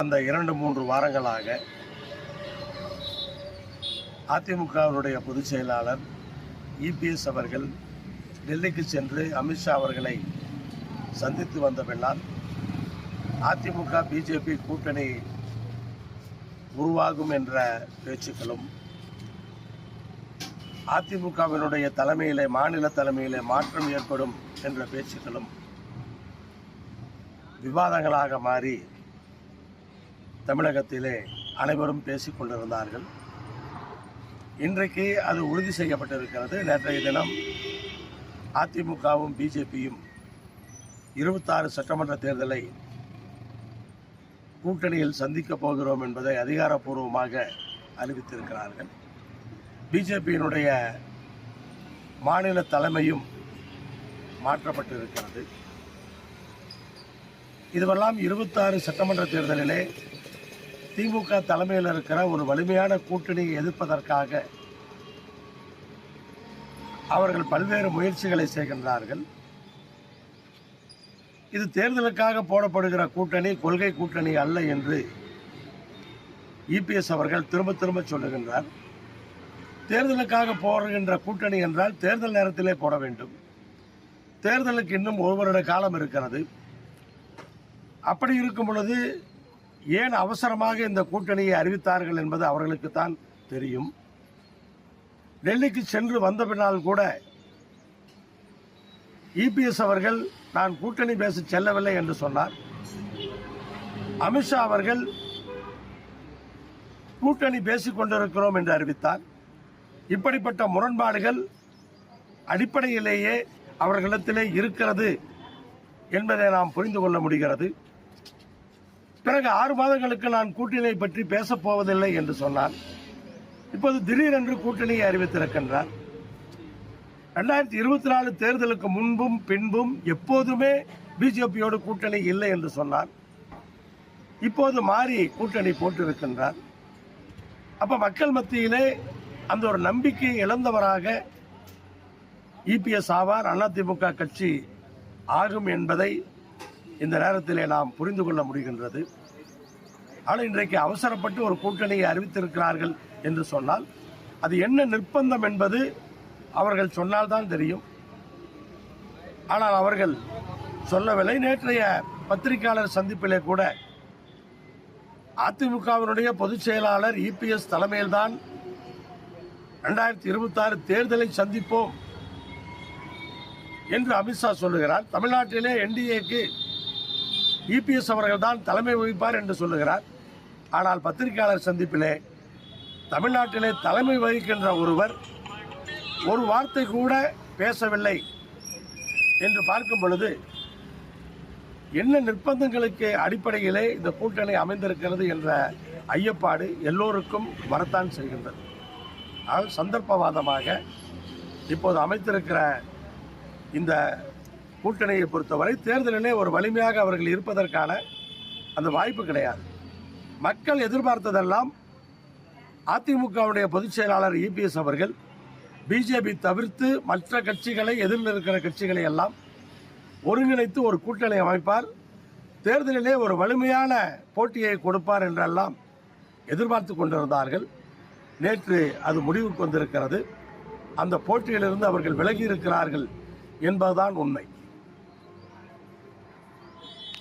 அந்த 2-3 வாரங்களாக அதிமுகவினுடைய பொதுச் செயலாளர் இபிஎஸ் அவர்கள் டெல்லிக்கு சென்று அமித்ஷா அவர்களை சந்தித்து வந்த பின்னால் அதிமுக பிஜேபி கூட்டணி உருவாகும் என்ற பேச்சுக்களும், அதிமுகவினுடைய தலைமையிலே, மாநில தலைமையிலே மாற்றம் ஏற்படும் என்ற பேச்சுக்களும் விவாதங்களாக மாறி தமிழகத்திலே அனைவரும் பேசிக் கொண்டிருந்தார்கள். இன்றைக்கு அது உறுதி செய்யப்பட்டிருக்கிறது. நேற்றைய தினம் அதிமுகவும் பிஜேபியும் 26 சட்டமன்ற தேர்தலை கூட்டணியில் சந்திக்கப் போகிறோம் என்பதை அதிகாரப்பூர்வமாக அறிவித்திருக்கிறார்கள். பிஜேபியினுடைய மாநில தலைமையும் மாற்றப்பட்டிருக்கிறது. இதுவெல்லாம் 26 சட்டமன்ற தேர்தலிலே திமுக தலைமையில் இருக்கிற ஒரு வலிமையான கூட்டணியை எதிர்ப்பதற்காக அவர்கள் பல்வேறு முயற்சிகளை செய்கின்றார்கள். இது தேர்தலுக்காக போடப்படுகிற கூட்டணி, கொள்கை கூட்டணி அல்ல என்று இபிஎஸ் அவர்கள் திரும்ப திரும்ப சொல்லுகின்றார். தேர்தலுக்காக போடுகின்ற கூட்டணி என்றால் தேர்தல் நேரத்திலே போட வேண்டும். தேர்தலுக்கு இன்னும் 1 வருட காலம் இருக்கிறது. அப்படி இருக்கும் பொழுது ஏன் அவசரமாக இந்த கூட்டணியை அறிவித்தார்கள் என்பது அவர்களுக்கு தான் தெரியும். டெல்லிக்கு சென்று வந்த பின்னால் கூட இபிஎஸ் அவர்கள் நான் கூட்டணி பேச செல்லவில்லை என்று சொன்னார். அமித்ஷா அவர்கள் கூட்டணி பேசிக் கொண்டிருக்கிறோம் என்று அறிவித்தார். இப்படிப்பட்ட முரண்பாடுகள் அடிப்படையிலேயே அவர்களிடத்திலே இருக்கிறது என்பதை நாம் புரிந்து கொள்ள முடிகிறது. பிறகு 6 மாதங்களுக்கு நான் கூட்டணியை பற்றி பேசப் போவதில்லை என்று சொன்னார். இப்போது திடீரென்று கூட்டணியை அறிவித்திருக்கின்றார். 2024 தேர்தலுக்கு முன்பும் பின்பும் எப்போதுமே பிஜேபியோடு கூட்டணி இல்லை என்று சொன்னார். இப்போது மாறி கூட்டணி போட்டிருக்கின்றார். அப்ப மக்கள் மத்தியிலே அந்த ஒரு நம்பிக்கை இழந்தவராக இபிஎஸ் ஆவார், அதிமுக கட்சி ஆகும் என்பதை இந்த நேரத்திலே நாம் புரிந்து கொள்ள முடிகின்றது. ஆனால் இன்றைக்கு அவசரப்பட்டு ஒரு கூட்டணியை அறிவித்திருக்கிறார்கள் என்று சொன்னால் அது என்ன நிர்பந்தம் என்பது அவர்கள் சொன்னால்தான் தெரியும். ஆனால் அவர்கள் சொல்லவில்லை. நேற்றைய பத்திரிகையாளர் சந்திப்பிலே கூட அதிமுகவினுடைய பொதுச் செயலாளர் இபிஎஸ் தலைமையில்தான் 2026 தேர்தலை சந்திப்போம் என்று அமித்ஷா சொல்லுகிறார். தமிழ்நாட்டிலே என்டிஏக்கு இபிஎஸ் அவர்கள் தான் தலைமை வகிப்பார் என்று சொல்லுகிறார். ஆனால் பத்திரிகையாளர் சந்திப்பிலே தமிழ்நாட்டிலே தலைமை வகிக்கின்ற ஒருவர் ஒரு வார்த்தை கூட பேசவில்லை என்று பார்க்கும் பொழுது என்ன நிர்பந்தங்களுக்கு அடிப்படையிலே இந்த கூட்டணி அமைந்திருக்கிறது என்ற ஐயப்பாடு எல்லோருக்கும் வரத்தான் செய்கின்றது. ஆனால் சந்தர்ப்பவாதமாக இப்போது அமைத்திருக்கிற இந்த கூட்டணியை பொறுத்தவரை தேர்தலிலே ஒரு வலிமையாக அவர்கள் இருப்பதற்கான அந்த வாய்ப்பு கிடையாது. மக்கள் எதிர்பார்த்ததெல்லாம் அதிமுகவுடைய பொதுச் செயலாளர் இபிஎஸ் அவர்கள் பிஜேபி தவிர்த்து மற்ற கட்சிகளை, எதிரில் இருக்கிற கட்சிகளை எல்லாம் ஒருங்கிணைத்து ஒரு கூட்டணி அமைப்பார், தேர்தலிலே ஒரு வலிமையான போட்டியை கொடுப்பார் என்றெல்லாம் எதிர்பார்த்து கொண்டிருந்தார்கள். நேற்று அது முடிவுக்கு வந்திருக்கிறது. அந்த போட்டியிலிருந்து அவர்கள் விலகி இருக்கிறார்கள் என்பதுதான் உண்மை.